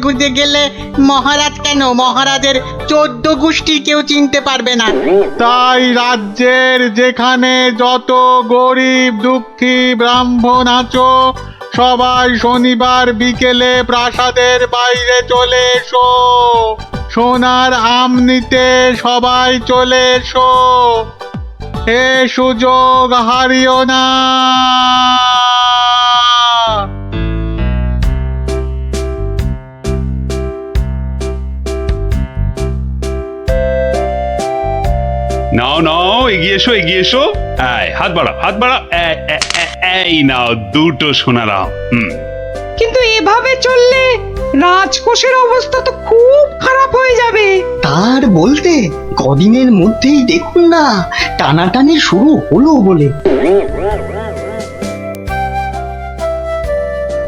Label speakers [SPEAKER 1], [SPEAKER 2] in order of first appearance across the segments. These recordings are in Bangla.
[SPEAKER 1] গুজে গেলে মহারাজ কেন, মহারাজের 14 গোষ্ঠী কেউ চিনতে পারবে না।
[SPEAKER 2] তাই রাজ্যের যেখানে যত গরিব দুঃখী ব্রাহ্মণ আছো, সবাই শনিবার বিকেলে প্রাসাদের বাইরে চলে এসো। সোনার আম নিতে সবাই চলে এসো, এ সুযোগ হারিও না।
[SPEAKER 3] নাও নাও, এগিয়ে এসো এগিয়ে এসো। হাত বাড়াও হাত বাড়াও। এই নাও দুটো সোনার আম।
[SPEAKER 4] কিন্তু এভাবে চললে রাজকোষের অবস্থা তো খুব খারাপ হয়ে যাবে।
[SPEAKER 5] তার বলতে কদিনের মধ্যেই দেখুন না টানাটানি শুরু হলো বলে।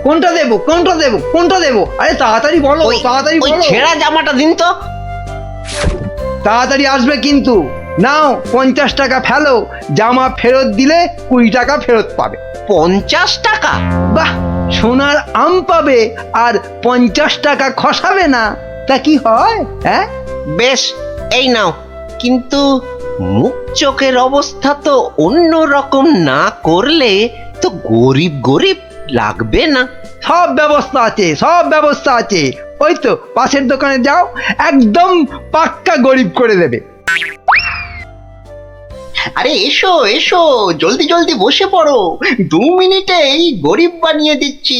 [SPEAKER 6] কোনটা দেবো কোনটা দেবো কোনটা দেবো? আরে তাড়াতাড়ি বলো, তাড়াতাড়ি
[SPEAKER 7] ওই
[SPEAKER 6] বলো।
[SPEAKER 7] ছেঁড়া জামাটা দিন তো।
[SPEAKER 6] তাড়াতাড়ি আসবে কিন্তু। নাও 50 টাকা ফেলো, জামা ফেরত দিলে 20 টাকা ফেরত পাবে।
[SPEAKER 7] 50 টাকা?
[SPEAKER 6] বাহ, সোনার আম পাবে আর 50 টাকা খসাবে না, তা কি হয়? হ্যাঁ,
[SPEAKER 7] বেশ, এই নাও। কিন্তু মুখ চোখের অবস্থা তো অন্য রকম না করলে তো গরিব গরিব লাগবে না।
[SPEAKER 6] সব ব্যবস্থা আছে, সব ব্যবস্থা আছে। ওই তো পাশের দোকানে যাও, একদম পাক্কা গরিব করে দেবে।
[SPEAKER 5] আরে এসো এসো, জলদি জলদি বসে পড়ো, 2 মিনিটেই গরিব বানিয়ে দিচ্ছি।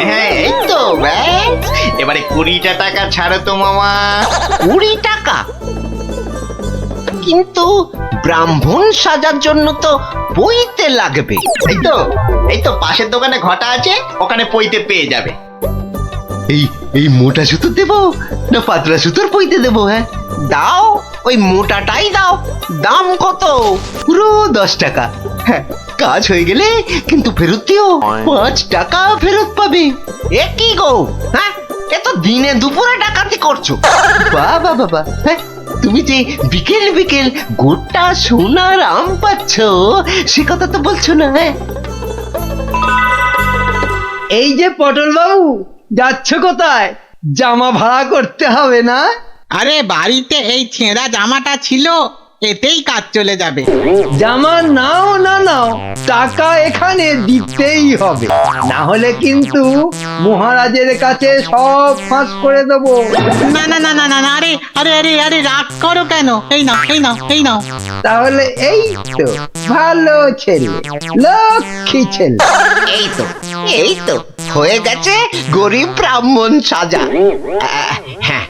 [SPEAKER 5] হ্যাঁ, এই তো ব্যাস, এবারে 20টা টাকা ছাড়ো তো মামা।
[SPEAKER 7] 20 টাকা? কিন্তু ব্রাহ্মণ সাজার জন্য তো পইতে লাগবে।
[SPEAKER 5] এই তো পাশের দোকানে ঘটা আছে, ওখানে পইতে পেয়ে যাবে।
[SPEAKER 7] এই এই মোটা সুতোর দেবো না পাতলা সুতোর পইতে দেবো? হ্যাঁ দাও, ওই মোটাটাই দাও। দাম কত? পুরো 10 টাকা। হ্যাঁ, কাজ হয়ে গেলে কিন্তু ফেরত দিও, 5 টাকা ফেরত পাবে। এ কি গো, হ্যাঁ এ তো দিনে দুপুরে ডাকাতি করছো। বাবা বাবা, হ্যাঁ তুমি যে বিকেল বিকেল গোটা সোনার আম পাচ্ছ সে কথা তো বলছো না। হ্যাঁ,
[SPEAKER 6] এই যে পটল বাবু, যাচ্ছ কোথায়? জামা ভাড়া করতে হবে না?
[SPEAKER 1] আরে বাড়িতে এই ছেঁড়া জামাটা ছিল, এতেই কাজ চলে যাবে।
[SPEAKER 6] জামা নাও না নাও, টাকা এখানে দিতেই হবে, না হলে কিন্তু মহারাজের কাছে সব ফাঁস করে দেবো।
[SPEAKER 1] না না না না না না, আরে আরে আরে আরে রাগ করো কেন? এই নাও এই নাও এই নাও।
[SPEAKER 6] তাহলে এই তো ভালো ছেলে, লক্ষ্মী ছেলে।
[SPEAKER 7] এই তো হয়ে গেছে গরিব ব্রাহ্মণ সাজা। হ্যাঁ,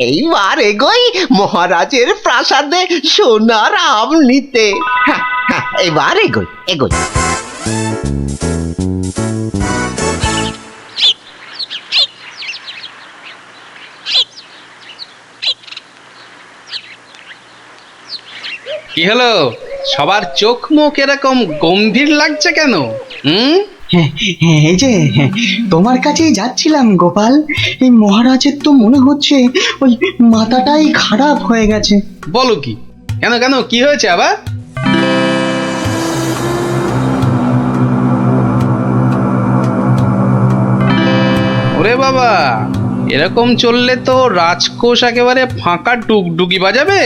[SPEAKER 7] এইবার এগোই মহারাজের প্রাসাদে সোনার আম নিতে। হ্যাঁ হ্যাঁ, এবার এগোই এগোই।
[SPEAKER 8] কি হলো, সবার চোখ মুখ এরকম গম্ভীর লাগছে কেন?
[SPEAKER 5] হ্যাঁ, এই যে তোমার কাছেই যাচ্ছিলাম গোপাল। এই মহারাজের তো মনে হচ্ছে ওই মাথাটাই খারাপ হয়ে গেছে।
[SPEAKER 8] বলো কি? কেন কেন, কি হয়েছে আবার? ওরে বাবা, এরকম চললে তো রাজকোষ একেবারে ফাঁকা ডুগডুগি বাজাবে।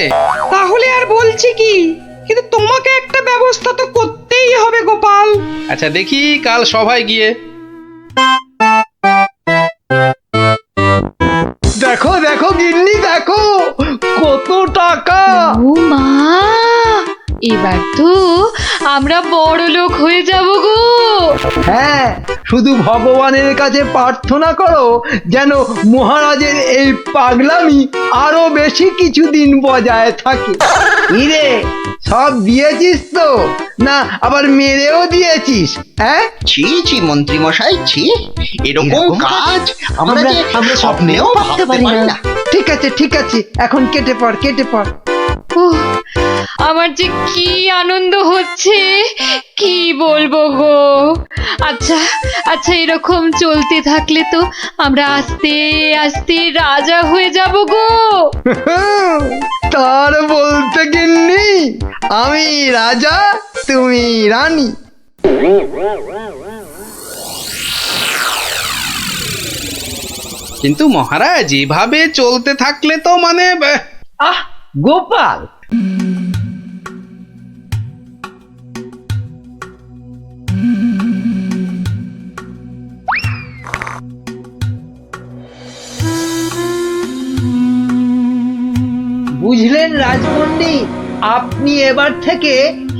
[SPEAKER 4] তাহলে আর বলছি কি, কিন্তু তোমাকে একটা ব্যবস্থা তো করতেই হবে গোপাল।
[SPEAKER 8] আচ্ছা দেখি কাল সভায় গিয়ে।
[SPEAKER 6] দেখো দেখো গিন্নি, দেখো কত টাকা।
[SPEAKER 9] ও মা, এবার তো আমরা বড় লোক হয়ে যাব গো।
[SPEAKER 6] হ্যাঁ, শুধু ভগবানের কাছে প্রার্থনা করো যেন মহারাজের এই পাগলামি আরো বেশি কিছুদিন বজায় থাকে। ইরে, সব দিয়েছিস তো না আবার মেরেও দিয়েছিস? হ্যাঁ,
[SPEAKER 5] ছি ছি মন্ত্রী মশাই, ছি, এরকম কাজ আমরা স্বপ্নেও ভাবতে পারি না।
[SPEAKER 6] ঠিক আছে ঠিক আছে, এখন কেটে পড় কেটে পড়।
[SPEAKER 9] উহ, আমার যে কি আনন্দ হচ্ছে কি বলবো গো। আচ্ছা আচ্ছা, এরকম চলতে থাকলে তো আমরা আস্তে আস্তে রাজা হয়ে যাব গো।
[SPEAKER 6] তার বলতে গিন্নি আমি রাজা, তুমি রানী।
[SPEAKER 8] কিন্তু মহারাজ এভাবে চলতে থাকলে তো মানে
[SPEAKER 6] আহ গোপাল, বুঝলেন রাজপণ্ডিত, আপনি এবার থেকে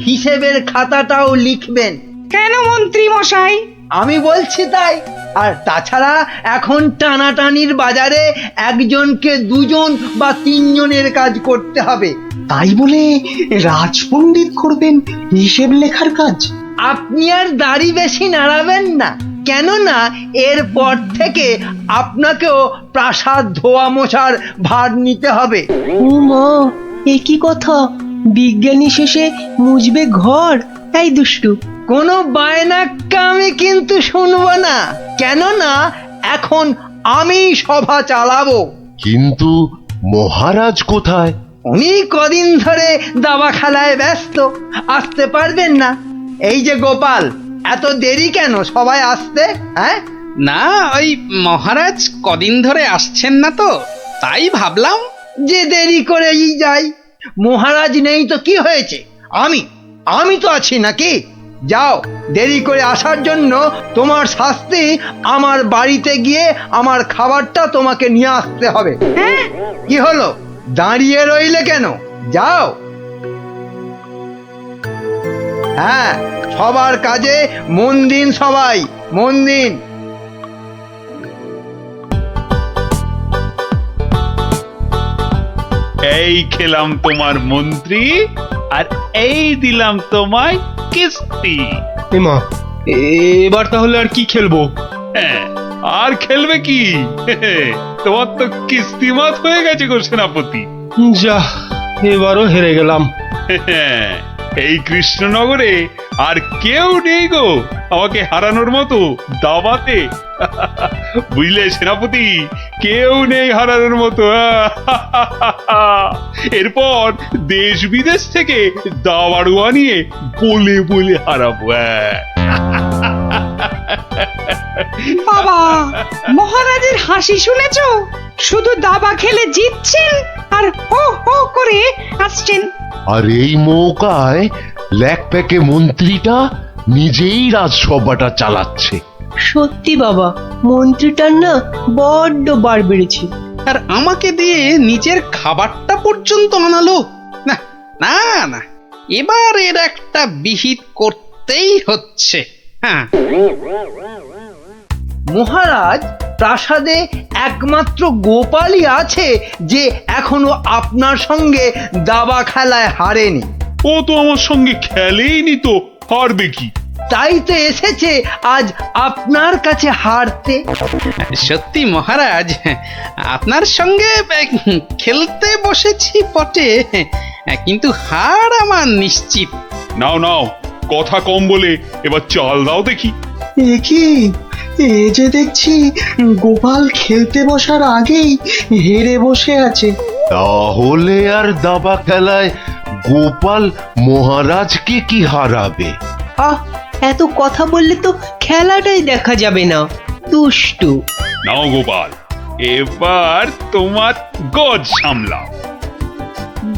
[SPEAKER 6] হিসেবের খাতাটাও লিখবেন।
[SPEAKER 4] কেন মন্ত্রী মশাই?
[SPEAKER 6] আমি বলছি তাই। আর তাছাড়া এখন টানাটানির বাজারে একজনকে দুজন বা তিনজনের কাজ করতে হবে।
[SPEAKER 5] তাই বলে রাজপণ্ডিত করবেন হিসেব লেখার কাজ?
[SPEAKER 6] আপনি আর দাড়ি বেশি নাড়াবেন না, কেননা এরপর থেকে আপনাকেও প্রাসাদ ধোয়া মোছার ভার নিতে হবে।
[SPEAKER 10] মা, এ কি কথা? বিজ্ঞানী শেষে মুজবে ঘর? এই দুষ্টু,
[SPEAKER 6] কোনো বায়নাক্কা আমি কিন্তু শুনবো না, কেননা এখন আমি সভা চালাবো।
[SPEAKER 7] কিন্তু মহারাজ কোথায়?
[SPEAKER 6] উনি কদিন ধরে দাবা খেলায় ব্যস্ত, আসতে পারবেন না। এই যে গোপাল, এত দেরি কেন সবাই আসতে? হ্যাঁ,
[SPEAKER 8] না ওই মহারাজ কদিন ধরে আসছেন না তো, তাই ভাবলাম।
[SPEAKER 6] যে দেরি করেই যাই। মহারাজ নেই তো কি হয়েছে, আমি তো আছি নাকি? যাও, দেরি করে আসার জন্য তোমার শাস্তি আমার বাড়িতে গিয়ে আমার খাবারটা তোমাকে নিয়ে আসতে হবে। কি হলো, দাঁড়িয়ে রইলে কেন? যাও। হ্যাঁ, সবার কাজে মন দিন, সবাই মন দিন।
[SPEAKER 3] এই খেলাম তোমার মন্ত্রী, আর এই দিলাম তোমায় কিস্তি।
[SPEAKER 11] এমা, এবার তাহলে আর কি খেলবো?
[SPEAKER 3] হ্যাঁ, আর খেলবে কি? তোমার তো কিস্তিমাত হয়ে গেছে গো সেনাপতি।
[SPEAKER 11] যা, এবারও হেরে গেলাম।
[SPEAKER 3] এই কৃষ্ণনগরে আর কেউ নেই গো আমাকে হারানোর মতো দাবাতে। বুঝলে সেনাপতি, কেউ নেই হারানোর মতো। এরপর দেশ বিদেশ থেকে দাবাড়ুয়া নিয়ে বলে বলে হারাবো।
[SPEAKER 4] বাবা, মহারাজের হাসি শুনেছো? শুধু দাবা খেলে জিতছেন আর হো হো করে আসছেন।
[SPEAKER 7] আর এই মৌকায় ল্যাকপ্যাকে মন্ত্রীটা নিজেই রাজসভাটা চালাচ্ছে।
[SPEAKER 10] সত্যি বাবা, মন্ত্রীটার না বড্ড বার বেড়েছে।
[SPEAKER 8] আর আমাকে দিয়ে নিজের খাবারটা পর্যন্ত আনালো। না না না, এবার এর একটা বিহিত করতেই হচ্ছে। হ্যাঁ,
[SPEAKER 6] মহারাজ, প্রাসাদে একমাত্র গোপালই আছে যে এখনো আপনার সঙ্গে দাবা খেলায় হারেনি।
[SPEAKER 3] ও তো আমার সঙ্গে খেলেইনি, তো হারবে কি?
[SPEAKER 6] তাই তো এসেছে আজ আপনার কাছে হারতে।
[SPEAKER 8] সত্যি মহারাজ, আপনার সঙ্গে খেলতে বসেছি বটে, কিন্তু হার আমার নিশ্চিত।
[SPEAKER 3] নাও নাও, কথা কম বলে এবার চাল দাও দেখি।
[SPEAKER 5] এ কি, এ যে দেখছি গোপাল খেলতে বসার আগেই হেরে বসে আছে।
[SPEAKER 7] তাহলে আর দাবা খেলায় গোপাল মহারাজকে কি হারাবে?
[SPEAKER 10] আহ, এত কথা বললে তো খেলাটাই দেখা যাবে না। দুষ্টু।
[SPEAKER 3] নাও গোপাল, এবার তোমার গজ সামলাও।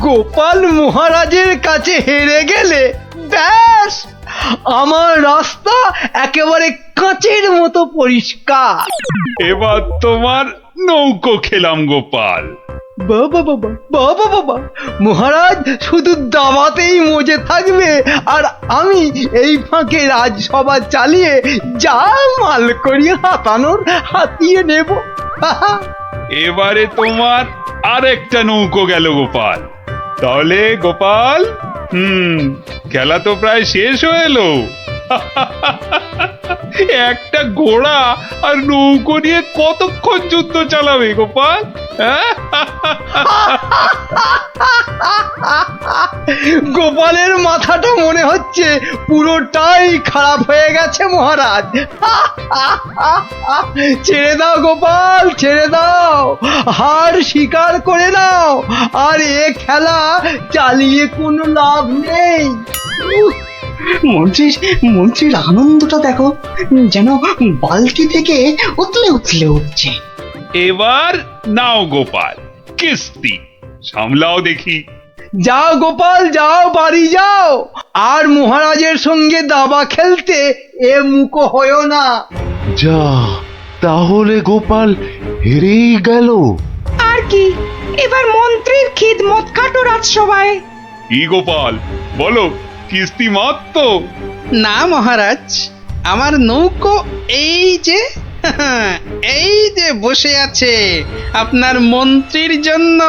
[SPEAKER 6] গোপাল মহারাজের কাছে হেরে গেলে ব্যাস, আমার রাস্তা একেবারে কাঁচের মতো পরিষ্কার।
[SPEAKER 3] এবার তোমার নৌকো খেলাম গোপাল।
[SPEAKER 6] বাবা বাবা বাবা বাবা, মহারাজ শুধু দাবাতেই মজে থাকবে, আর আমি এই ফাঁকে রাজসভা চালিয়ে যা মাল করি হাতানোর হাতিয়ে নেব।
[SPEAKER 3] এবারে তোমার আরেকটা নৌকো গেল গোপাল। তাহলে গোপাল, খেলা তো প্রায় শেষ হয়ে এলো। একটা ঘোড়া আর নৌকো নিয়ে কতক্ষণ যুদ্ধ চালাবে গোপাল?
[SPEAKER 6] গোপালের মাথাটা মনে হচ্ছে পুরোটাই খারাপ হয়ে গেছে মহারাজ। ছেড়ে দাও গোপাল, ছেড়ে দাও, হার স্বীকার করে নাও, আর এ খেলা চালিয়ে কোনো লাভ নেই।
[SPEAKER 5] মন্ত্রীর আনন্দটা দেখো, যেন বালতি থেকে উতলে উতলে উঠছে।
[SPEAKER 3] এবার নাও গোপাল, কিস্তি সামলাও দেখি।
[SPEAKER 6] যাও গোপাল যাও, বাড়ি যাও, আর মহারাজের সঙ্গে দাবা খেলতে এ মুখো হয়েও না।
[SPEAKER 2] যা, তাহলে গোপাল হেরেই গেল।
[SPEAKER 4] আর কি, এবার মন্ত্রীর খিদমত খাটো রাজসভায়।
[SPEAKER 3] কি গোপাল বলো, কিস্তি মত তো?
[SPEAKER 8] না মহারাজ, আমার নৌকো এই যে এই যে বসে আছে আপনার মন্ত্রীর জন্য।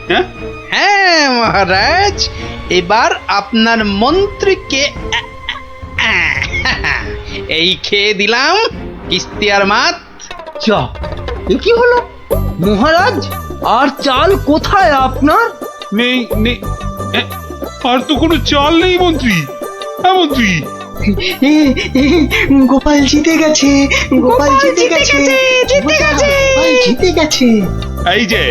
[SPEAKER 3] হ্যাঁ
[SPEAKER 8] হ্যাঁ মহারাজ, এবার আপনার মন্ত্রীকে এই খেয়ে দিলাম কিস্তি আর মাত।
[SPEAKER 6] যা, এ কি হলো মহারাজ? আর চাল কোথায় আপনার?
[SPEAKER 3] নেই নেই, আর তো কোনো চাল নেই মন্ত্রী। হ্যাঁ মন্ত্রী,
[SPEAKER 5] গোপাল জিতে গেছে, গোপাল জিতে গেছে, গোপাল জিতে গেছে।
[SPEAKER 3] এই যে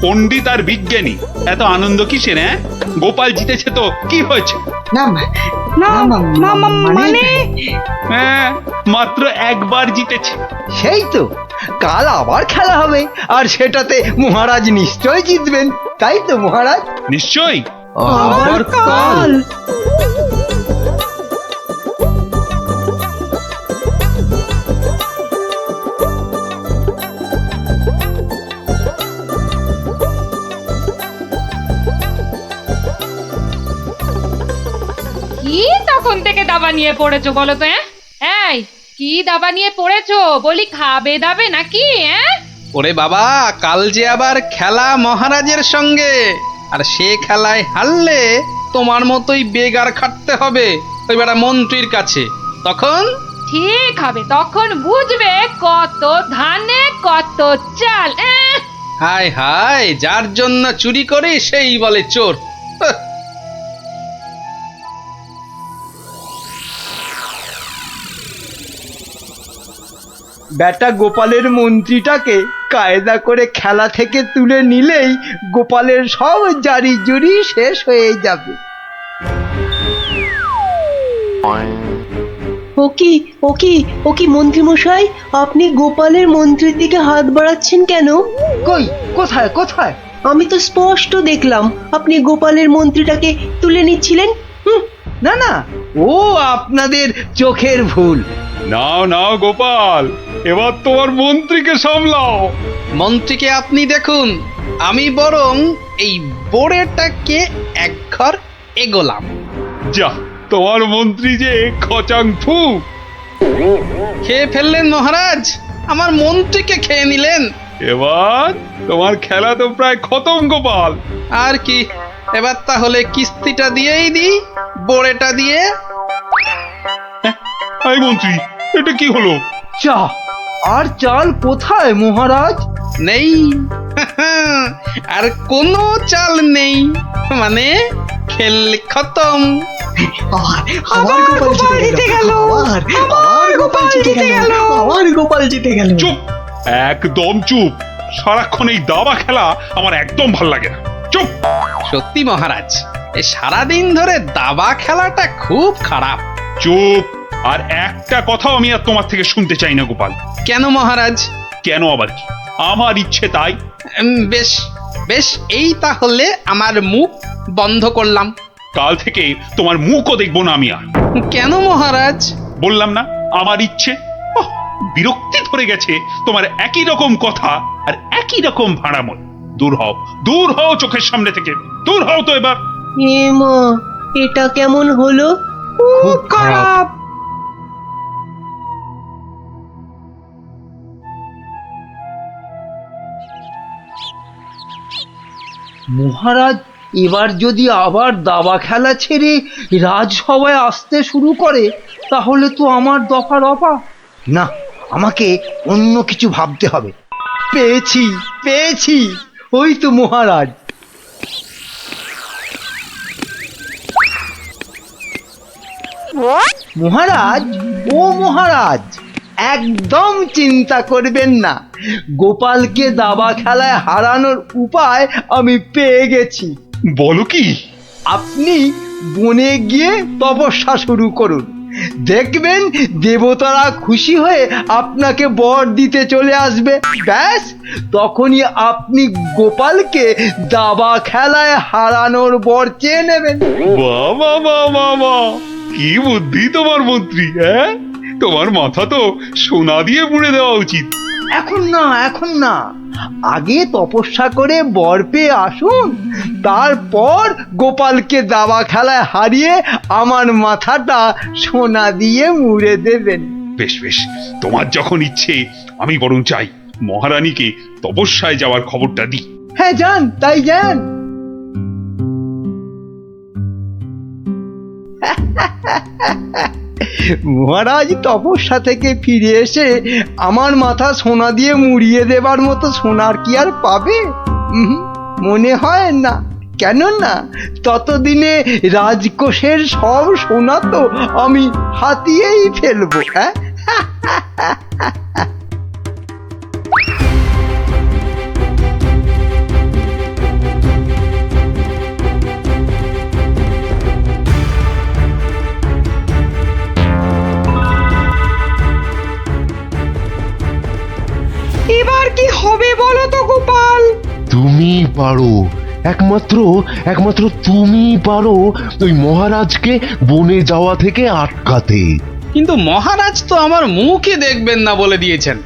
[SPEAKER 3] পণ্ডিত আর বিজ্ঞানী, এত আনন্দ কিসের? হ্যাঁ, গোপাল জিতেছে তো কি হয়েছে?
[SPEAKER 5] না
[SPEAKER 4] মানে
[SPEAKER 3] হ্যাঁ, মাত্র একবার জিতেছে।
[SPEAKER 6] সেই তো, কাল আবার খেলা হবে, আর সেটাতে মহারাজ নিশ্চয় জিতবেন, তাই তো মহারাজ?
[SPEAKER 3] নিশ্চয়ই।
[SPEAKER 6] আবার কাল?
[SPEAKER 9] কি তখন থেকে দাবা নিয়ে পড়েছো বলো তো? এই কি দাবা নিয়ে পড়েছো? বলি খাবে দাবে নাকি?
[SPEAKER 8] ওরে বাবা, কাল যে আবার খেলা মহারাজের সঙ্গে, আর সে খেলায় হারলে তোমার মতোই বেগার খাটতে হবে ওই বেটা মন্ত্রীর কাছে। তখন
[SPEAKER 9] ঠিক হবে, তখন বুঝবে কত ধানে কত চাল।
[SPEAKER 8] হায় হায়, যার জন্য চুরি করি সেই বলে চোর।
[SPEAKER 6] বেটা গোপালের মন্ত্রীটাকে কায়দা করে খেলা থেকে তুলে নিলেই গোপালের সব জারি জুরি শেষ হয়ে যাবে।
[SPEAKER 10] ও কি মন্ত্রী মশাই, আপনি গোপালের মন্ত্রীর দিকে হাত বাড়াচ্ছেন কেন?
[SPEAKER 6] কই, কোথায় কোথায়?
[SPEAKER 10] আমি তো স্পষ্ট দেখলাম আপনি গোপালের মন্ত্রীটাকে তুলে নিচ্ছিলেন।
[SPEAKER 6] না না, ও আপনাদের চোখের ভুল।
[SPEAKER 3] নাও নাও গোপাল, এবার তোমার মন্ত্রীকে সামলাও।
[SPEAKER 8] মন্ত্রীকে আপনি দেখুন, আমি বরং এই বোড়েটাকে এক ঘর এগোলাম।
[SPEAKER 3] যা, তোমার মন্ত্রী যে খচাং ফু।
[SPEAKER 8] খেয়ে ফেললেন মহারাজ, আমার মন্ত্রীকে খেয়ে নিলেন।
[SPEAKER 3] এবার তোমার খেলা তো প্রায় খতম গোপাল।
[SPEAKER 8] আর কি, এবার তাহলে কিস্তিটা দিয়েই দিই, বোড়েটা দিয়ে।
[SPEAKER 3] এই মন্ত্রী, এটা কি হলো?
[SPEAKER 6] চা আর চাল কোথায় মহারাজ?
[SPEAKER 8] নেই, আর কোনো চাল নেই, মানে খেল খতম।
[SPEAKER 5] আবার গোপাল জিতে গেল, আবার গোপাল জিতে গেল, আবার গোপাল জিতে গেল।
[SPEAKER 3] চুপ, একদম চুপ। সারাক্ষণ এই দাবা খেলা আমার একদম ভাল লাগে না। চুপ।
[SPEAKER 8] সত্যি মহারাজ, এই সারাদিন ধরে দাবা খেলাটা খুব খারাপ।
[SPEAKER 3] চুপ, আর একটা কথাও আমি আর তোমার থেকে শুনতে চাই না গোপাল।
[SPEAKER 8] কেন মহারাজ?
[SPEAKER 3] কেন আবার কি? আমার ইচ্ছে তাই।
[SPEAKER 8] বেশ বেশ, এই তাহলে আমার মুখ বন্ধ করলাম।
[SPEAKER 3] কাল থেকে তোমার মুখও দেখবো না আমি আর।
[SPEAKER 8] কেন মহারাজ?
[SPEAKER 3] বললাম না, আমার ইচ্ছে। ওহ, বিরক্তি ধরে গেছে তোমার একই রকম কথা আর একই রকম ভাড়াময়। দূর হও, দূর হও চোখের সামনে থেকে, দূর হও তো এবার।
[SPEAKER 10] এ মা, এটা কেমন হলো?
[SPEAKER 4] খুব খারাপ।
[SPEAKER 6] মহারাজ এবার যদি আবার দাবা খেলা ছেড়ে রাজসভায় আসতে শুরু করে, তাহলে তো আমার দফা রফা। না, আমাকে অন্য কিছু ভাবতে হবে। পেয়েছি পেয়েছি, ওই তো মহারাজ। মহারাজ, ও মহারাজ, একদম চিন্তা করবেন না, গোপালকে দাবা খেলায় হারানোর উপায় আমি পেয়ে গেছি।
[SPEAKER 3] বলো কি?
[SPEAKER 6] আপনি বনে গিয়ে তপস্যা শুরু করুন, দেখবেন দেবতারা খুশি হয়ে আপনাকে বর দিতে চলে আসবে। ব্যাস, তখনই আপনি গোপালকে দাবা খেলায় হারানোর বর চেয়ে নেবেন।
[SPEAKER 3] বাবা বাবা বাবা, কি বুদ্ধি তোমার মন্ত্রী! হ্যাঁ, তোমার মাথা তো সোনা দিয়ে মুড়ে দেওয়া উচিত।
[SPEAKER 6] এখন না, এখন না, আগে তপস্যা করে বর পেয়ে আসুন, তারপর গোপালকে দাবা খেলায় হারিয়ে আমার মাথাটা সোনা দিয়ে মুড়ে দেবেন।
[SPEAKER 3] বেশ বেশ, তোমার যখন ইচ্ছে, আমি বরং চাই মহারানীকে তপস্যায় যাওয়ার খবরটা দিই।
[SPEAKER 6] হ্যাঁ, যান, তাই যান। মহারাজ তপস্যা থেকে ফিরে এসে আমার মাথা সোনা দিয়ে মুড়িয়ে দেবার মতো সোনার কি আর পাবে? মনে হয় না। কেননা ততদিনে রাজকোষের সব সোনা তো আমি হাতিয়েই ফেলবো। হ্যাঁ,
[SPEAKER 4] এবার কি হবে বলো তো গোপাল?
[SPEAKER 2] তুমি পারো, একমাত্র তুমি পারো ওই মহারাজকে বনে যাওয়া থেকে আটকাতে।
[SPEAKER 8] কিন্তু মহারাজ তো আমার মুখই দেখবেন না বলে দিয়েছেন।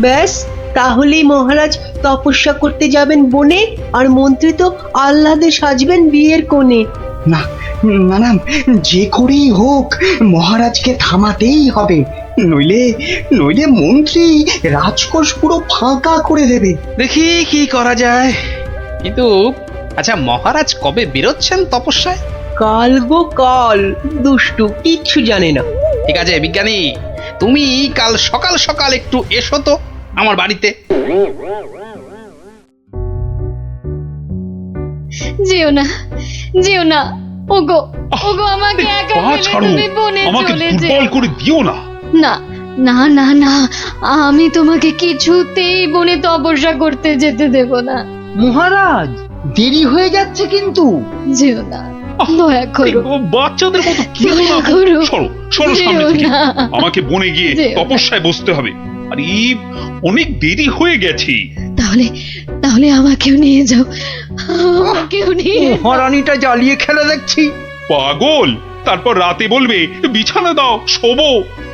[SPEAKER 10] ব্যাস, তাহলেই মহারাজ তপস্যা করতে যাবেন বনে, আর মন্ত্রী তো আহ্লাদে সাজবেন বিয়ের কোণে।
[SPEAKER 5] না না না, যে করেই হোক মহারাজকে থামাতেই হবে, নইলে নইলে মন্ত্রী রাজকোষ পুরো ফাঁকা করে দেবে।
[SPEAKER 8] দেখি কি করা যায়। কিন্তু আচ্ছা, মহারাজ কবে বেরোচ্ছেন তপস্যায়?
[SPEAKER 10] কাল গো কাল, দুষ্টু কিচ্ছু জানে না।
[SPEAKER 8] ঠিক আছে বিজ্ঞানী, তুমি কাল সকাল সকাল একটু এসো তো আমার বাড়িতে।
[SPEAKER 9] যেও না, যেও না, ওগো ওগো, আমাকে একা
[SPEAKER 3] পা
[SPEAKER 9] ফেলে
[SPEAKER 3] ছাড়ো,
[SPEAKER 9] তুমি বনে
[SPEAKER 3] আমাকে
[SPEAKER 9] চলে
[SPEAKER 3] দুর্বল
[SPEAKER 9] যেও
[SPEAKER 3] করে দিও না।
[SPEAKER 9] না। না না না, আমি তোমাকে কিছুতেই বনে তপস্যা করতে যেতে দেব না।
[SPEAKER 6] মহারাজ দেরি হয়ে যাচ্ছে কিন্তু।
[SPEAKER 9] যেও না, দয়া করো,
[SPEAKER 3] এই বাচ্চাদের মতো খেলো না।
[SPEAKER 9] দয়া করো।
[SPEAKER 3] সরো সরো সামনে
[SPEAKER 9] যেও
[SPEAKER 3] থেকে।
[SPEAKER 9] না।
[SPEAKER 3] আমাকে বনে গিয়ে
[SPEAKER 9] যেও না।
[SPEAKER 3] তপস্যায় বসতে হবে। আরে অনেক দেরি হয়ে গেছে।
[SPEAKER 9] তাহলে তাহলে আমাকেও নিয়ে যাও, আমাকেও নিয়ে যাও।
[SPEAKER 6] মহারানীটা জ্বালিয়ে খেলে দেখছি।
[SPEAKER 3] পাগল, তারপর রাতে বলবে বিছানা দাও, শোবো।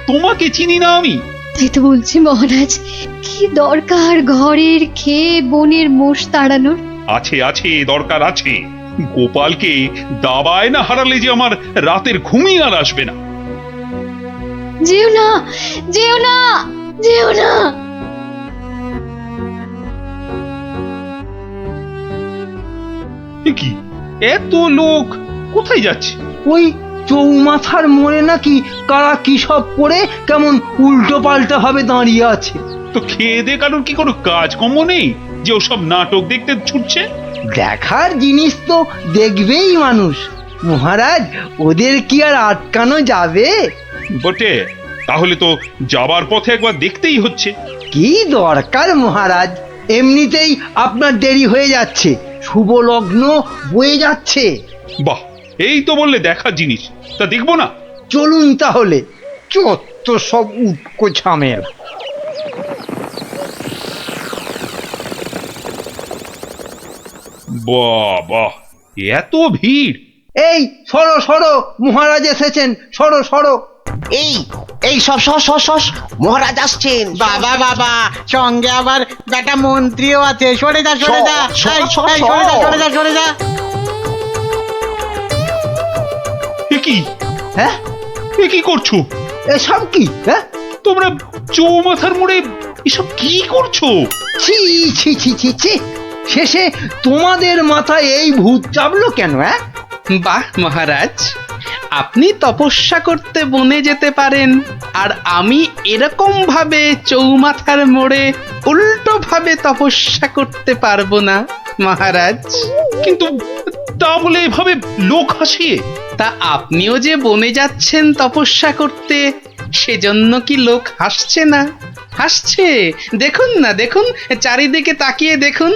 [SPEAKER 3] তোমাকে চিনি না আমি।
[SPEAKER 9] তাই তো বলছি মহারাজ, কি দরকার ঘরের খেয়ে বনের মোষ তাড়ানোর?
[SPEAKER 3] আছে আছে, দরকার আছে। গোপালকে দাবায় না হারালে যে আমার রাতের ঘুমই আর আসবে না।
[SPEAKER 9] যেও না, যেও না, যেও না।
[SPEAKER 3] এ কি, এত লোক কোথায় যাচ্ছে?
[SPEAKER 6] ওই চৌমাথার মোড়ে নাকি কারা কি সব পড়ে কেমন উল্টো পাল্টা ভাবে দাঁড়িয়ে আছে।
[SPEAKER 3] তো খেয়ে দে কারোর কি কোনো কাজকর্ম নেই যে ওসব নাটক দেখতে ছুটছে?
[SPEAKER 6] দেখার জিনিস তো দেখবেই মানুষ। মহারাজ, ওদের কি আর আটকানো যাবে?
[SPEAKER 3] বটে, তাহলে তো যাবার পথে একবার দেখতেই হচ্ছে।
[SPEAKER 6] কি দরকার মহারাজ, এমনিতেই আপনার দেরি হয়ে যাচ্ছে, শুভ লগ্ন বয়ে যাচ্ছে।
[SPEAKER 3] বাহ, এই তো বললে দেখার জিনিস, তা দেখবো না?
[SPEAKER 6] চলুন তাহলে। চত্ব সব উটকো ঝামেলা।
[SPEAKER 3] বাহ বাহ, এত ভিড়!
[SPEAKER 6] এই সরো সরো, মহারাজ এসেছেন, সরো সরো।
[SPEAKER 7] এই এই সব সস সস সস, মহারাজ আসছেন।
[SPEAKER 1] বাবা বাবা, সঙ্গে আবার বেটা মন্ত্রীও আছে। সরে যা, সরে যা,
[SPEAKER 7] সর,
[SPEAKER 1] এই,
[SPEAKER 7] সর,
[SPEAKER 1] এই,
[SPEAKER 7] সর।
[SPEAKER 1] সরে যা, সরে যা, সরে যা।
[SPEAKER 3] এ কি,
[SPEAKER 6] হ্যাঁ,
[SPEAKER 3] এ কি করছো
[SPEAKER 6] এসব কি? হ্যাঁ,
[SPEAKER 3] তোমরা? চৌমাথার মোড়ে এসব কি করছো?
[SPEAKER 6] ছি ছি ছি ছি ছি, শেষে তোমাদের মাথায় এই ভূত চাপলো কেন? হ্যাঁ,
[SPEAKER 8] বাহ মহারাজ, আপনি তপস্যা করতে বনে যেতে পারেন, আর আমি এরকম ভাবে চৌমাথার মোড়ে উল্টো ভাবে তপস্যা করতে পারবো না। মহারাজ।
[SPEAKER 3] কিন্তু তা বলে এভাবে লোক হাসিয়ে?
[SPEAKER 8] তা আপনিও যে বনে যাচ্ছেন তপস্যা করতে, সেজন্য কি লোক হাসছে না? হাসছে, দেখুন না, দেখুন, চারিদিকে তাকিয়ে দেখুন।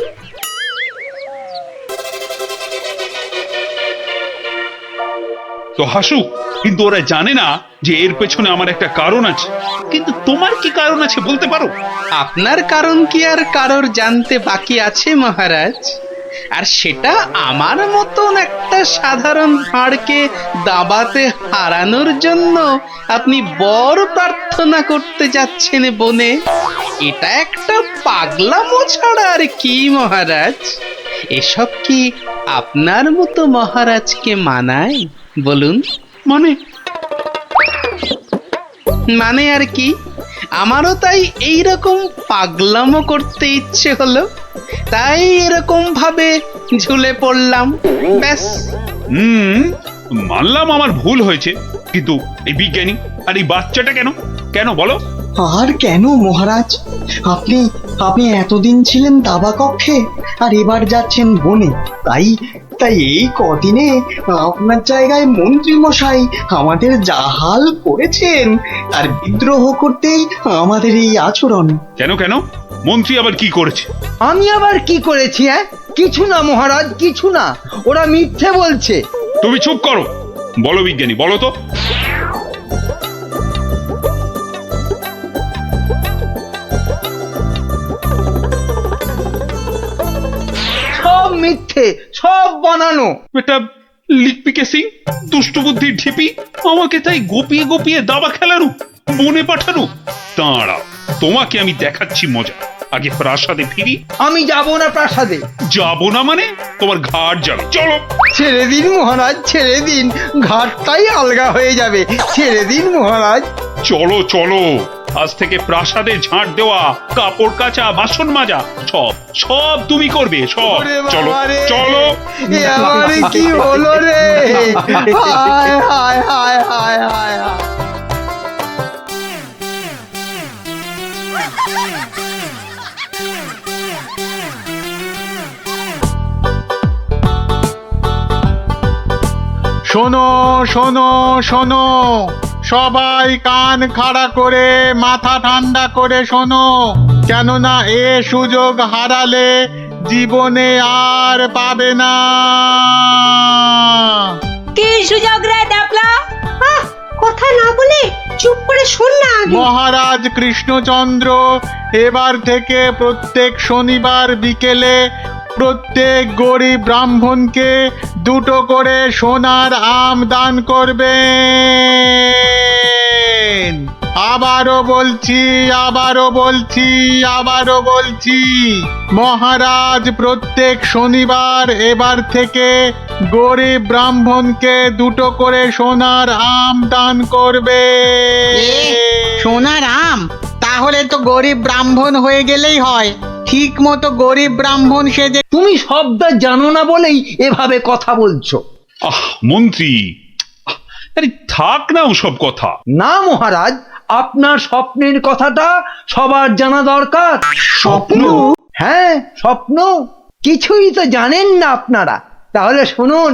[SPEAKER 3] তো হাসুক, কিন্তু ওরা জানে না যে এর পেছনে আমার একটা কারণ আছে। কিন্তু তোমার কি কারণ আছে বলতে পারো?
[SPEAKER 8] আপনার কারণ কি আর কারোর জানতে বাকি আছে মহারাজ? আর সেটা আমার মতন একটা সাধারণ ভাঁড়কে দাবাতে হারানোর জন্য আপনি বর প্রার্থনা করতে যাচ্ছেন বনে। এটা একটা পাগলামো ছাড়া আর কি মহারাজ? এসব কি আপনার মতো মহারাজকে মানায় বলুন? মানে আর কি, আমারও তাই এইরকম পাগলামো করতে ইচ্ছে হলো, তাই এরকম ভাবে ঝুলে পড়লাম, ব্যাস।
[SPEAKER 3] মানলাম আমার ভুল হয়েছে, কিন্তু এই বিজ্ঞানী আর এই বাচ্চাটা কেন কেন বলো?
[SPEAKER 5] আর কেন মহারাজ? আপনি আপনি এতদিন ছিলেন দাবা কক্ষে, আর এবার যাচ্ছেন বনে। তাই তাই এই কদিনে আপনার জায়গায় মন্ত্রী মশাই আমাদের যা হাল করেছেন, আর বিদ্রোহ করতেই আমাদের এই আচরণ।
[SPEAKER 3] কেন কেন মন্ত্রী আবার কি করেছে?
[SPEAKER 6] আমি আবার কি করেছি? কিছু না মহারাজ, কিছু না, ওরা মিথ্যে বলছে।
[SPEAKER 3] তুমি চুপ করো। বলো বিজ্ঞানী, বলো তো।
[SPEAKER 6] সব মিথ্যে, সব বানানো।
[SPEAKER 3] এটা লিকপিকে সিং, দুষ্টু বুদ্ধির ঢিপি, আমাকে তাই গোপিয়ে গোপিয়ে দাবা খেলানো, বনে পাঠানো। দাঁড়াও, তোমাকে আমি দেখাচ্ছি মজা। আগে প্রাসাদে ফিরি।
[SPEAKER 6] আমি যাব না প্রাসাদে।
[SPEAKER 3] যাবো না মানে? তোমার ঘাট যাবে, চলো।
[SPEAKER 6] ছেড়ে দিন মহারাজ, ছেড়ে দিন, ঘাটটাই আলগা হয়ে যাবে। ছেড়ে দিন মহারাজ।
[SPEAKER 3] চলো চলো, আজ থেকে প্রাসাদে ঝাঁট দেওয়া, কাপড় কাচা, বাসন মাজা সব সব তুমি করবে, সব। চলো চলো।
[SPEAKER 6] এ আমার কি হলো রে? হায় হায় হায় হায় হায় হায়।
[SPEAKER 12] শোনো শোনো শোনো, সবাই কান খাড়া করে মাথা ঠান্ডা করে শোনো, কেননা এ সুযোগ হারালে জীবনে আর পাবে না।
[SPEAKER 10] কি সুযোগ রে ডাবলা? কথা না বলে চুপ করে শোন না।
[SPEAKER 12] মহারাজ কৃষ্ণচন্দ্র এবার থেকে প্রত্যেক শনিবার বিকেলে প্রত্যেক গরিব ব্রাহ্মণকে 2টো করে সোনার আম দান করবেন। আবারও বলছি, আবারও বলছি, আবারও বলছি, মহারাজ প্রত্যেক শনিবার এবার থেকে গরিব ব্রাহ্মণকে 2টো করে সোনার আম দান করবে।
[SPEAKER 1] সোনার আম? তাহলে তো গরিব ব্রাহ্মণ হয়ে গেলেই হয়। ঠিক মতো গরিব ব্রাহ্মণ সেজে।
[SPEAKER 6] তুমি শব্দ জানো না বলেই এভাবে কথা বলছো।
[SPEAKER 3] মন্ত্রী, আরে থাক না ওসব কথা।
[SPEAKER 6] না মহারাজ, আপনার স্বপ্নের কথাটা সবার জানা দরকার।
[SPEAKER 3] স্বপ্ন?
[SPEAKER 6] হ্যাঁ, স্বপ্ন। কিছুই তো জানেন না আপনারা, তাহলে শুনুন।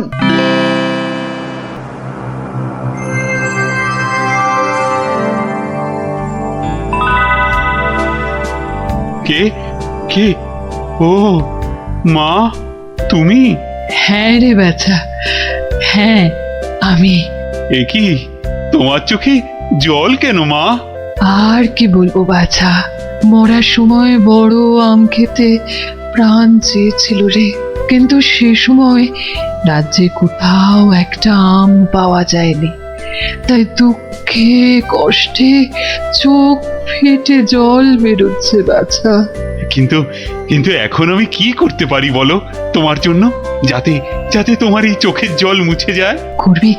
[SPEAKER 3] কে কে? ও মা, তুমি?
[SPEAKER 4] হ্যাঁ রে বাছা, হ্যাঁ আমি।
[SPEAKER 3] এ কি, তোমার চোখে জল কেন মা?
[SPEAKER 4] আর কি বলবো বাছা, মরার সময় বড় আম খেতে প্রাণ চেয়েছিল রে, কিন্তু সে সময় রাজ্যে কোথাও একটা আম পাওয়া যায়নি। তাই দুঃখে কষ্টে চোখ ফেটে জল বেরোচ্ছে বাছা।
[SPEAKER 3] কিন্তু কিন্তু এখন আমি কি করতে পারি বলো তোমার জন্য, যাতে যাতে তোমার এই চোখের জল মুছে যায়?
[SPEAKER 4] করবি,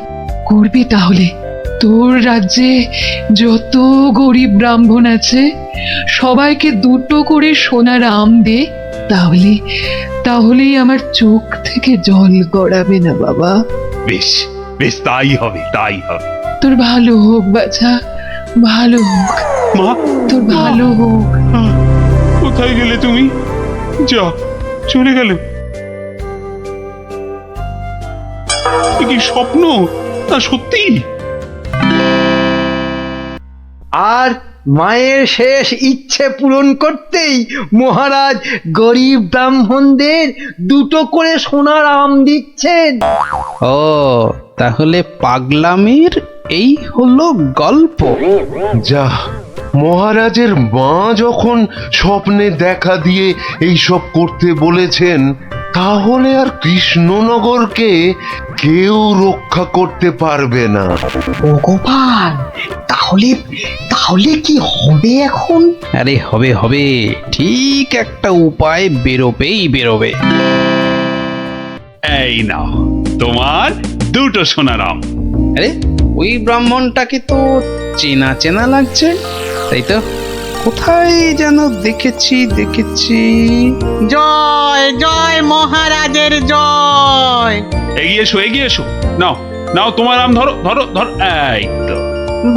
[SPEAKER 4] করবি তাহলে। তোর রাজ্যে যত গরিব ব্রাহ্মণ আছে সবাইকে 2টো করে সোনার আম দে, তাহলে তাহলেই আমার চোখ থেকে জল গড়াবে না বাবা।
[SPEAKER 3] বেশ বেশ, তাই হবে, তাই হবে।
[SPEAKER 4] তোর ভালো হোক বাছা, ভালো হোক
[SPEAKER 3] মা,
[SPEAKER 4] তোর ভালো হোক।
[SPEAKER 3] কোথায় গেলে তুমি? যা, চলে গেল। এ কি স্বপ্ন না সত্যি?
[SPEAKER 6] আর মায়ের শেষ ইচ্ছে পূরণ করতেই মহারাজ গরিব ব্রাহ্মণদের 2টো করে সোনার আম দিচ্ছেন।
[SPEAKER 8] ও তাহলে পাগলামির এই হলো গল্প।
[SPEAKER 2] যা, মহারাজের মা যখন স্বপ্নে দেখা দিয়ে এইসব করতে বলেছেন, তাহলে আর কৃষ্ণনগরকে কেউ রক্ষা করতে পারবে না।
[SPEAKER 5] ও গোপাল, তাহলে তাহলে কি হবে এখন?
[SPEAKER 8] আরে হবে হবে, ঠিক একটা উপায় বেরোবেই বেরোবে।
[SPEAKER 3] এই নাও তোমার 2টো সোনার আম।
[SPEAKER 8] আরে ওই ব্রাহ্মণটাকে তো চেনা চেনা লাগছে, তাই তো? কোথায় যেন দেখেছি।
[SPEAKER 1] জয় জয় মহারাজের জয়।
[SPEAKER 3] এগিয়ে এসো। নাও নাও তোমার আম, ধরো ধরো ধরো। এই তো।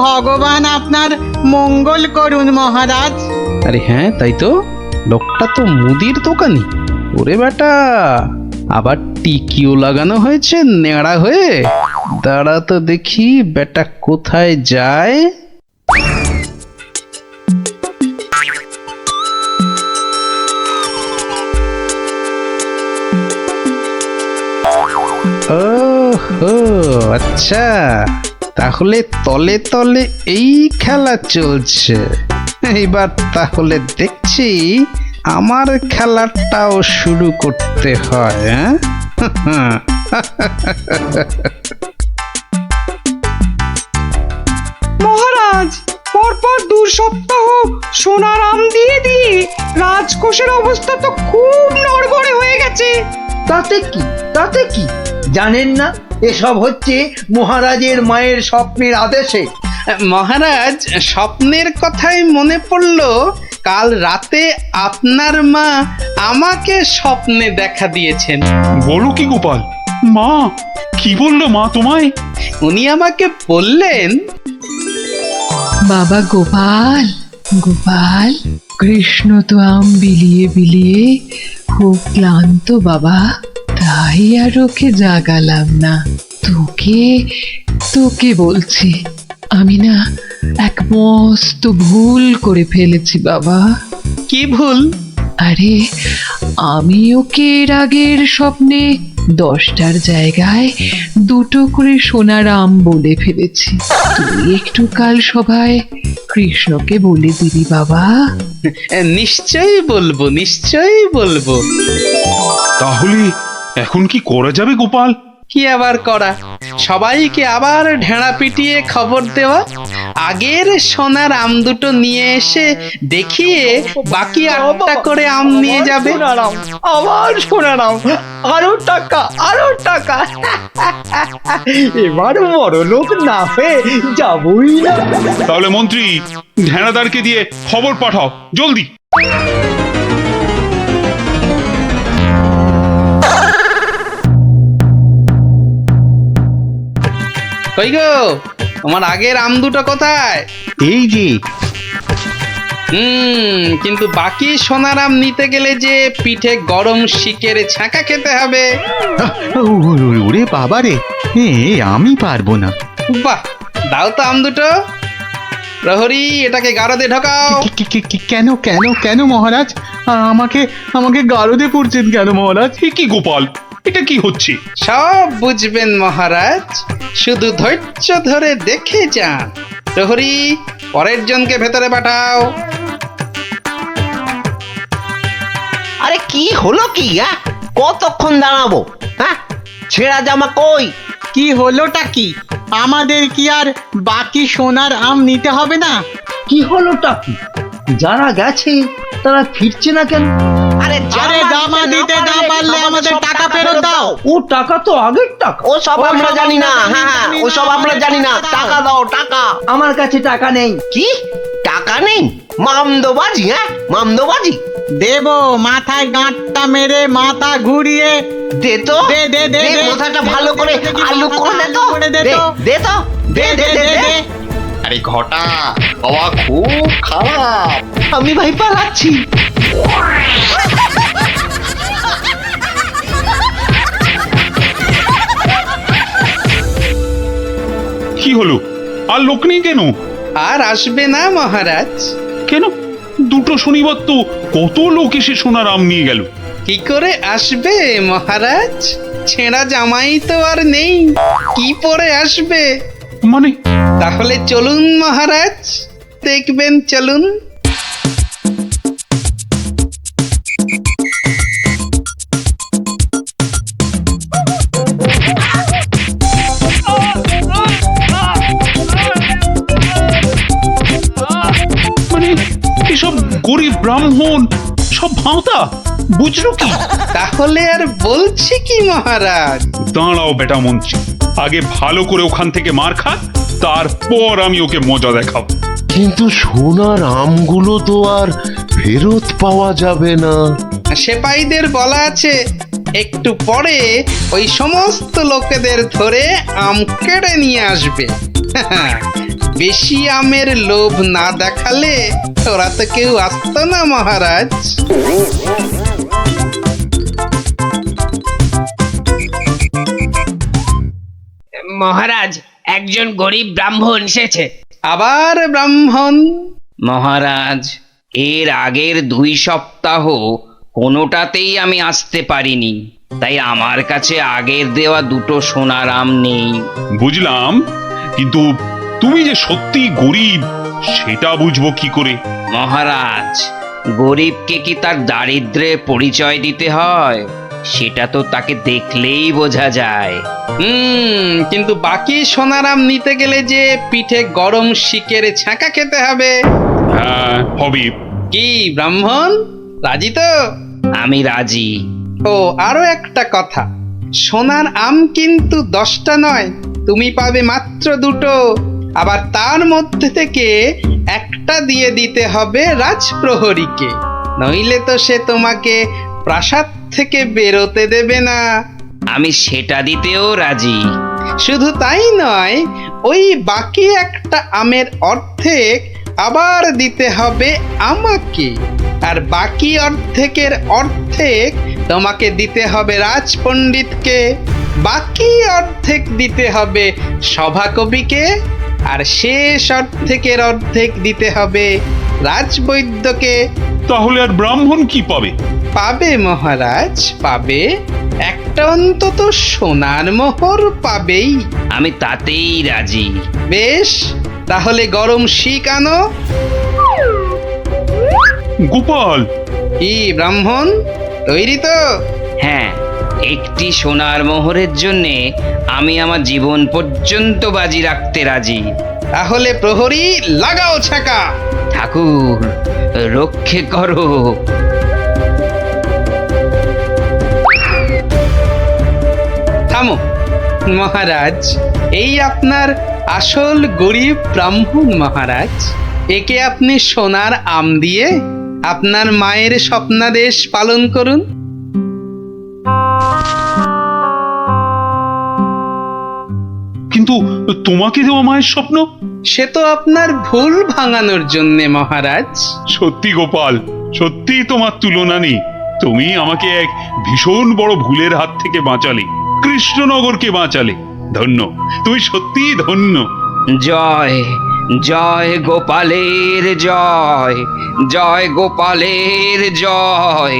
[SPEAKER 1] ভগবান আপনার মঙ্গল করুন মহারাজ।
[SPEAKER 8] আরে হ্যাঁ, তাই তো, লোকটা তো মুদির দোকানি। ওরে বেটা, আবার টিকিও লাগানো হয়েছে নেড়া হয়ে। দাঁড়া তো দেখি বেটা কোথায় যায়। ওহো আচ্ছা, তাহলে তলে তলে এই খেলা চলছে। এইবার তাহলে দেখছি আমার খেলাটাও শুরু করতে হয়। হ্যাঁ
[SPEAKER 13] মহারাজ, পরপর 2 সপ্তাহ সোনার আম দিয়ে রাজকোষের অবস্থা তো খুব নড়বড়ে হয়ে গেছে।
[SPEAKER 6] তাতে কি জানেন না, এসব হচ্ছে মহারাজের মায়ের স্বপ্নের আদেশে।
[SPEAKER 8] মহারাজ, স্বপ্নের কথাই মনে পড়লো, কাল রাতে আপনার মা আমাকে স্বপ্নে দেখা দিয়েছেন।
[SPEAKER 3] বলো কি গোপাল? মা কি বললো মা তোমায়?
[SPEAKER 8] উনি আমাকে বললেন,
[SPEAKER 4] বাবা গোপাল, গোপাল, কৃষ্ণ তো আম বিলিয়ে বিলিয়ে খুব ক্লান্ত বাবা, তাই আর ওকে জাগালাম না। তোকে বলছি, আমি না এক মস্ত ভুল করে ফেলেছি বাবা।
[SPEAKER 8] কি ভুল?
[SPEAKER 4] আরে আমি ওকে এর আগের স্বপ্নে 10টার জায়গায় 2টো করে সোনার আম বলে ফেলেছি। তুই একটু কাল সভায় কৃষ্ণকে বলে দিবি বাবা।
[SPEAKER 8] নিশ্চয়ই বলবো।
[SPEAKER 3] তাহলে এখন কি করা যাবে গোপাল?
[SPEAKER 8] কি আবার করা, সবাইকে আবার ঢেঁড়া পিটিয়ে খবর দেওয়া, আগের সোনার আম 2টো নিয়ে এসে দেখিয়ে বাকি 8টা করে আম নিয়ে যাবে।
[SPEAKER 6] আবার সোনার আম, আরো টাকা। এবার বড় লোক না হয়ে যাবই না।
[SPEAKER 3] তাহলে মন্ত্রী, ঢেঁড়াদারকে দিয়ে খবর পাঠাও জলদি।
[SPEAKER 8] কই গো, তোমার আগের আম 2টো কোথায়?
[SPEAKER 5] এই যে।
[SPEAKER 8] কিন্তু বাকি সোনার আম নিতে গেলে যে পিঠে গরম শিকের ছাঁকা খেতে হবে।
[SPEAKER 5] ওরে বাবা রে, আমি পারবো না।
[SPEAKER 8] বাহ, দাও তো আম 2টো। প্রহরী, এটাকে গারদে ঢোকাও।
[SPEAKER 12] কেন মহারাজ? আমাকে গারদে পড়ছেন কেন মহারাজ?
[SPEAKER 3] কি গোপাল, এটা কি হচ্ছে?
[SPEAKER 8] সব বুঝবেন মহারাজ, শুধু ধৈর্য ধরে দেখে যান। প্রহরী, পরের জনকে ভেতরে পাঠাও।
[SPEAKER 7] আরে কি হলো কি? কতক্ষণ দাঁড়াবো? হ্যাঁ, ছেঁড়া জামা কই?
[SPEAKER 1] কি হলোটা কি? আমাদের কি আর বাকি সোনার আম নিতে হবে না?
[SPEAKER 6] কি হলোটা কি? যারা গেছে তারা ফিরছে না কেন?
[SPEAKER 7] আরে
[SPEAKER 1] জামা দিতে না পারলে আমাদের টাকা ফেরত দাও।
[SPEAKER 6] ও টাকা তো আগের টাকা।
[SPEAKER 7] ও সব আমরা জানি না। হ্যাঁ, ও সব আমরা জানি না। টাকা দাও, টাকা।
[SPEAKER 6] আমার কাছে টাকা নেই।
[SPEAKER 7] কি টাকা নেই? মামদোবাজি? মামদোবাজি
[SPEAKER 1] দেব, মাথায় গাঁটটা মেরে মাথা ঘুরিয়ে
[SPEAKER 7] দে তো।
[SPEAKER 1] দে
[SPEAKER 7] মাথাটা ভালো করে আলু করে দে তো। দে।
[SPEAKER 5] আরে ঘটা, হাওয়া খুব খারাপ।
[SPEAKER 7] আমি ভাই পালাচ্ছি।
[SPEAKER 3] হলো? আর লোক নেই কেন?
[SPEAKER 8] আর আসবে না মহারাজ।
[SPEAKER 3] কেন? দুটো শনিবার তো কত লোক এসে সোনার আম নিয়ে গেল।
[SPEAKER 8] কি করে আসবে মহারাজ? ছেঁড়া জামাই তো আর নেই, কি পরে আসবে?
[SPEAKER 3] মানে
[SPEAKER 8] তাহলে চলুন মহারাজ, দেখবেন, চলুন।
[SPEAKER 3] মানে এসব গরিব ব্রাহ্মণ সব ভাঁওতা, বুঝলো কি?
[SPEAKER 8] তাহলে আর বলছি কি মহারাজ?
[SPEAKER 3] দাঁড়াও বেটা মন্ত্রী, আগে ভালো করে ওখান থেকে মার খা, তারপর আমি ওকে মজা দেখাবো।
[SPEAKER 2] কিন্তু সোনার আমগুলো তো আর ফেরত পাওয়া যাবে না।
[SPEAKER 8] সেপাইদের বলা আছে একটু পরে ওই সমস্ত লোকেদের ধরে আম কেড়ে নিয়ে আসবে। বেশি আমের লোভ না দেখালে ওরা তো কেউ আসতো না মহারাজ।
[SPEAKER 14] মহারাজ, একজন গরিব ব্রাহ্মণ এসেছে।
[SPEAKER 8] আবার ব্রাহ্মণ?
[SPEAKER 14] মহারাজ, এর আগের 2 সপ্তাহ কোনোটাতেই আমি আসতে পারিনি, তাই আমার কাছে আগের দেওয়া 2টো সোনার আম নেই।
[SPEAKER 3] বুঝলাম, কিন্তু তুমি যে সত্যি গরিব সেটা বুঝবো কি করে?
[SPEAKER 14] মহারাজ, গরিবকে কি তার দারিদ্র্যের পরিচয় দিতে হয়? সেটা তো তাকে দেখলেই বোঝা যায়।
[SPEAKER 8] কিন্তু বাকি সোনার আম নিতে গেলে যে পিঠে গরম শিকের ছ্যাঁকা খেতে হবে।
[SPEAKER 3] হ্যাঁ, হবে।
[SPEAKER 8] কি ব্রাহ্মণ, রাজি তো?
[SPEAKER 14] আমি রাজি।
[SPEAKER 8] ও আরো একটা কথা, সোনার আম কিন্তু 10টা নয়, তুমি পাবে মাত্র 2টো। আবার তার মধ্যে থেকে একটা দিয়ে দিতে হবে রাজপ্রহরীকে, নইলে তো সে তোমাকে প্রাসাদ থেকে বেরোতে দেবে না।
[SPEAKER 14] আমি সেটা দিতেও রাজি।
[SPEAKER 8] শুধু তাই নয়, ওই বাকি একটা আমের অর্ধেক আবার দিতে হবে আমাকে, আর বাকি অর্ধেকের অর্ধেক তোমাকে দিতে হবে রাজপণ্ডিতকে, বাকি অর্ধেক দিতে হবে সভাকবিকে, আর শেষ অর্ধেকের অর্ধেক দিতে হবে রাজবৈদ্যকে।
[SPEAKER 3] তাহলে আর ব্রাহ্মণ কি পাবে?
[SPEAKER 8] পাবে মহারাজ, পাবে একটা অন্তত সোনার মোহর পাবেই।
[SPEAKER 14] আমি তাতেই রাজি।
[SPEAKER 8] বেশ, তাহলে গরম শিক আনো।
[SPEAKER 3] গোপাল!
[SPEAKER 8] কি ব্রাহ্মণ, তৈরি তো?
[SPEAKER 14] হ্যাঁ, একটি সোনার মোহরের জন্যে আমি আমার জীবন পর্যন্ত বাজি রাখতে রাজি।
[SPEAKER 8] তাহলে প্রহরী লাগাও ছাকা।
[SPEAKER 14] ঠাকুর, রক্ষে করো।
[SPEAKER 8] থামো মহারাজ, এই আপনার আসল গরিব ব্রাহ্মণ মহারাজ। একে আপনি সোনার আম দিয়ে আপনার মায়ের স্বপ্নাদেশ পালন করুন।
[SPEAKER 3] কিন্তু তোমাকে দেওয়া মায়ের স্বপ্ন?
[SPEAKER 8] সে তো আপনার ভুল ভাঙানোর জন্যে মহারাজ।
[SPEAKER 3] সত্যি গোপাল, সত্যি তোমার তুলনা নেই। তুমি আমাকে এক ভীষণ বড় ভুলের হাত থেকে বাঁচালে, কৃষ্ণনগরকে বাঁচালে। ধন্য, তুমি সত্যি ধন্য।
[SPEAKER 14] জয় জয় গোপালের জয়, জয় গোপালের জয়।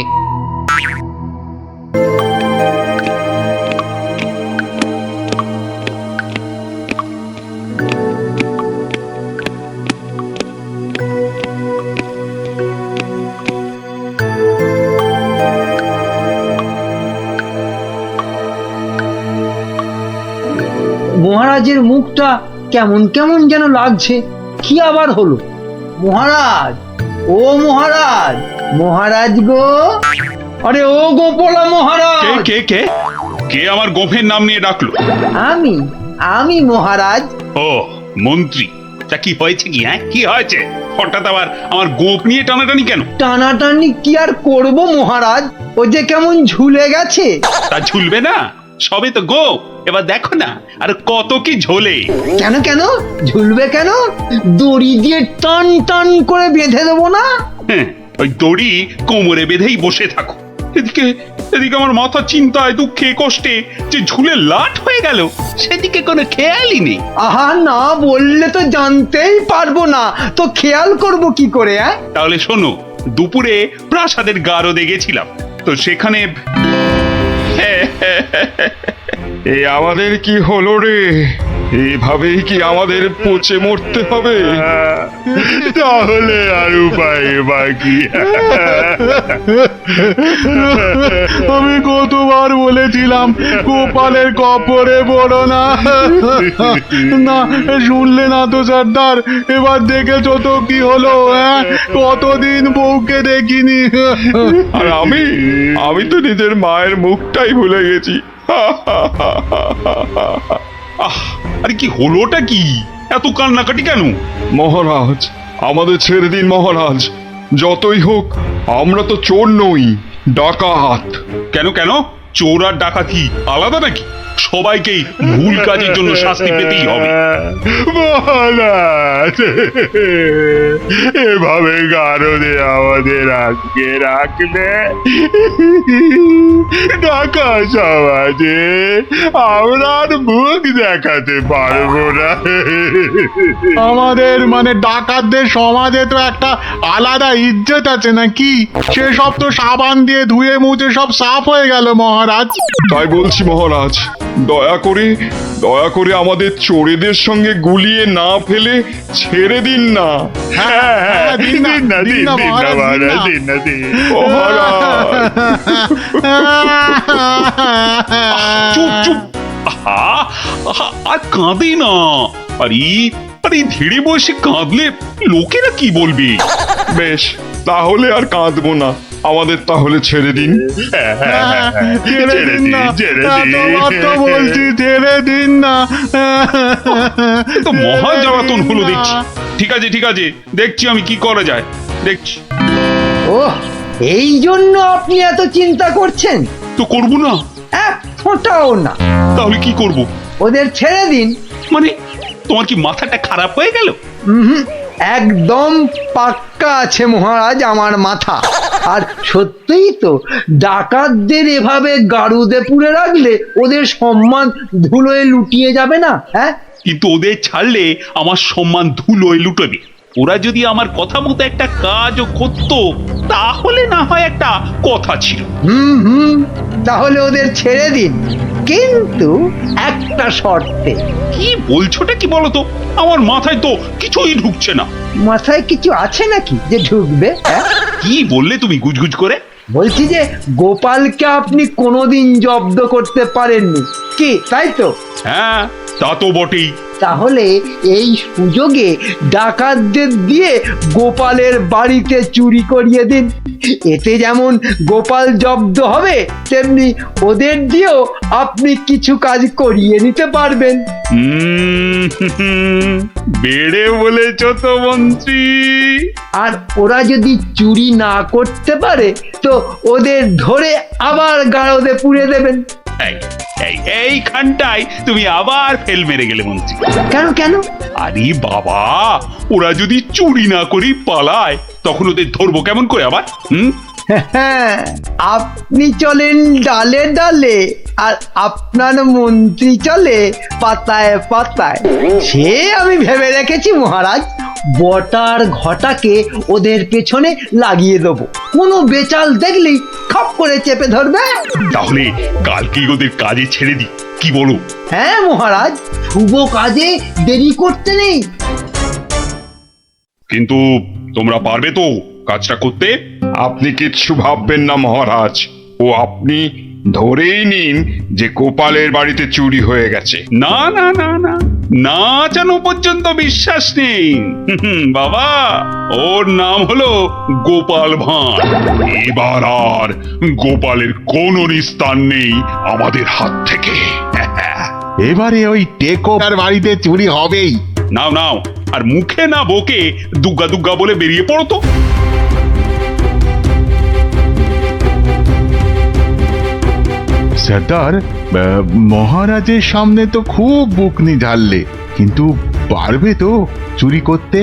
[SPEAKER 6] মহারাজের মুখটা কেমন কেমন যেন লাগছে। কি আবার হলো? মহারাজ, ও মহারাজ, মহারাজ গো, আরে ও গোপালা মহারাজ।
[SPEAKER 3] কে কে কে কে আমার গোফের নাম নিয়ে ডাকলো?
[SPEAKER 6] আমি আমি মহারাজ।
[SPEAKER 3] ও মন্ত্রী, তা কি হয়েছে? কি হ্যাঁ, কি হয়েছে? হঠাৎ আবার আমার গোপ নিয়ে টানাটানি কেন?
[SPEAKER 6] টানাটানি কি আর করব মহারাজ, ও যে কেমন ঝুলে গেছে।
[SPEAKER 3] তা ঝুলবে না, সবে তো গোপ, এবার দেখো না আর কত কি ঝোলে।
[SPEAKER 6] কেন কেন ঝুলবে কেন? দড়ি দিয়ে টান টান করে বেঁধে দেবো না?
[SPEAKER 3] হ্যাঁ, ওই দড়ি কোমরে বেঁধেই বসে থাকো। এদিকে এদিকে আমার মাথা চিন্তায় দুঃখে কষ্টে যে ঝুলে লাট হয়ে গেল সেদিকে কোনো খেয়ালই নেই।
[SPEAKER 6] আহা, না বললে তো জানতেই পারবো না, তো খেয়াল করব কি করে?
[SPEAKER 3] তাহলে শোনো, দুপুরে প্রাসাদের গারদে গেছিলাম, তো সেখানে
[SPEAKER 12] এই আমাদের কি হলো রে? এইভাবেই কি আমাদের পচে মরতে হবে? তাহলে আর উপায় বাকি? আমি কতবার বলেছিলাম গোপালের কপরে পড়ো না। না শুনলে না তো সর্দার, এবার দেখেছো তো কি হলো? কতদিন বউকে দেখিনি। আর আমি তো নিজের মায়ের মুখটাই ভুলে গেছি।
[SPEAKER 3] আরে কি হলোটা কি? এত কান্নাকাটি কেন?
[SPEAKER 12] মহারাজ, আমাদের ছেড়ে দিন মহারাজ। যতই হোক আমরা তো চোর নই, ডাকাত।
[SPEAKER 3] কেন কেন? চোর আর ডাকাতি আলাদা নাকি? সবাইকেই ভুল কাজের জন্য শাস্তি পেতেই হবে।
[SPEAKER 12] মহারাজ, এভাবে গারদে আমাদের আটকে রাখলে ঢাকা সমাজে আমরা আর মুখ দেখাতে পারবো না। আমাদের মানে ডাকাতদের সমাজে তো একটা আলাদা ইজ্জত আছে নাকি? সেসব তো সাবান দিয়ে ধুয়ে মুছে সব সাফ হয়ে গেল মহারাজ। তাই বলছি মহারাজ, দয়া করে আমাদের চোরেদের সঙ্গে গুলিয়ে না ফেলে ছেড়ে দিন না। হ্যাঁ, দিন না মহারাজ, দিন না।
[SPEAKER 3] চুপ চুপ, আর কাঁদে না। আরে ধীরে বসে কাঁদলে লোকেরা কি বলবে?
[SPEAKER 12] বেশ, তাহলে আর কাঁদবো না, আমাদের তাহলে ছেড়ে দিন। ছেড়ে দিন বলছি, ছেড়ে দিন না।
[SPEAKER 3] তো মহা জ্বালাতন হলো দেখছি। ঠিক আছে, দেখছি আমি কি করা যায়, দেখছি।
[SPEAKER 6] ওহ, এই জন্য আপনি এত চিন্তা করছেন?
[SPEAKER 3] তো করবো না?
[SPEAKER 6] এক ফোঁটাও না।
[SPEAKER 3] তাহলে কি করব?
[SPEAKER 6] ওদের ছেড়ে দিন।
[SPEAKER 3] মানে তোমার কি মাথাটা খারাপ হয়ে গেল?
[SPEAKER 6] একদম পাক্কা আছে মহারাজ আমার মাথা। আর সত্যিই তো, ডাকাতদের এভাবে গারুদে পুরে রাখলে ওদের সম্মান ধুলোয় লুটিয়ে যাবে না?
[SPEAKER 3] কিন্তু ওদের ছাড়লে আমার সম্মান ধুলোয় লুটবে। ওরা যদি আমার কথা মতো একটা কাজও করতো তাহলে না হয় একটা কথা ছিল।
[SPEAKER 6] তাহলে ওদের ছেড়ে দিন, কিন্তু একটা শর্তে।
[SPEAKER 3] কি বলছোটা কি বলো তো? আমার মাথায় তো কিছুই ঢুকছে না।
[SPEAKER 6] মাথায় কিছু আছে নাকি যে ঢুকবে?
[SPEAKER 3] কি বললে তুমি গুজগুজ করে?
[SPEAKER 6] বলছি যে গোপালকে আপনি কোনোদিন জব্দ করতে পারেননি কি, তাই তো?
[SPEAKER 3] হ্যাঁ, তা তো বটেই।
[SPEAKER 6] তাহলে এই সুযোগে ডাকাতদের দিয়ে গোপালের বাড়িতে চুরি করিয়ে দিন। এতে যেমন গোপাল জব্দ হবে, তেমনি ওদের দিয়েও আপনি কিছু কাজ করিয়ে নিতে পারবেন।
[SPEAKER 3] বেড়ে বলেছ তো মন্ত্রী।
[SPEAKER 6] আর ওরা যদি চুরি না করতে পারে তো ওদের ধরে আবার গারদে পুড়ে দেবেন।
[SPEAKER 3] এইখানটায় তুমি আবার ফেল মেরে গেলে মন্ত্রী।
[SPEAKER 6] কেন?
[SPEAKER 3] আরে বাবা, ওরা যদি চুরি না করি পালায় তখন ওদের ধরবো কেমন করে আবার?
[SPEAKER 6] আপনি চলেন ডালে ডালে, আর আপনার মন্ত্রী চলে পাতায় পাতায়। সে আমি ভেবে রেখেছি মহারাজ, বটার ঘটাকে ওদের পেছনে লাগিয়ে দেবো। কোনো বেচাল দেখলেই খপ করে চেপে ধরবে।
[SPEAKER 3] তাহলে কালকেই ওদের কাজে ছেড়ে দিই, কি বলো?
[SPEAKER 6] হ্যাঁ মহারাজ, শুভ কাজে দেরি করতে নেই।
[SPEAKER 3] কিন্তু তোমরা পারবে তো কাজটা করতে?
[SPEAKER 12] আপনি কিচ্ছু ভাববেন না মহারাজ, ও আপনি ধরেই নিন যে গোপালের বাড়িতে চুরি হয়ে গেছে।
[SPEAKER 3] না, জানো পর্যন্ত বিশ্বাস নেই বাবা। ওর নাম হলো গোপাল ভাঁড়। এবার আর গোপালের কোনো নিস্তার নেই আমাদের হাত থেকে।
[SPEAKER 12] এবারে ওই টেকোর বাড়িতে চুরি হবেই।
[SPEAKER 3] নাও, আর মুখে না বকে দুগ্গা দুগ্গা বলে বেরিয়ে পড়ো তো।
[SPEAKER 12] সর্দার, মহারাজের সামনে তো খুব বুকনি ঝাড়লে, কিন্তু পারবে তো চুরি করতে?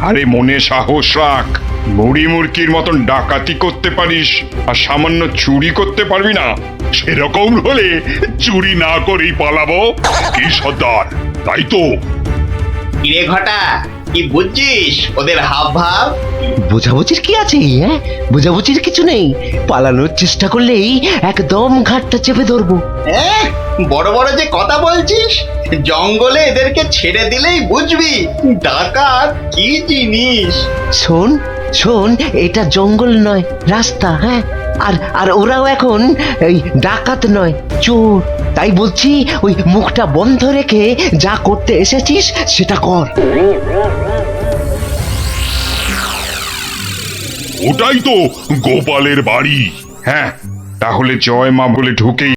[SPEAKER 15] আরে মনে সাহস রাখ, মুড়ি মুরকির মতন ডাকাতি করতে পারিস আর সামান্য চুরি করতে পারবি না? সেরকম হলে চুরি না করেই পালাবো কি সর্দার, তাই তো?
[SPEAKER 7] কিরে ঘটা, কি বুঝছিস ওদের হাব ভাব? বোঝাবুঝির কি আছে? হ্যাঁ, বোঝাবুঝির কিছু নেই। পালানোর চেষ্টা করলেই একদম ঘাটটা চেপে ধরবো। বড় বড় যে কথা বলছিস, জঙ্গলে এদেরকে ছেড়ে দিলেই বুঝবি ডাকাত কি জিনিস। শোন শোন, এটা জঙ্গল নয়, রাস্তা। হ্যাঁ, আর আর ওরাও এখন এই ডাকাত নয়, চোর। তাই বলছি, ওই মুখটা বন্ধ রেখে যা করতে এসেছিস সেটা কর।
[SPEAKER 15] ওটাই তো গোপালের বাড়ি। হ্যাঁ, তাহলে জয় মা বলে ঢুকেই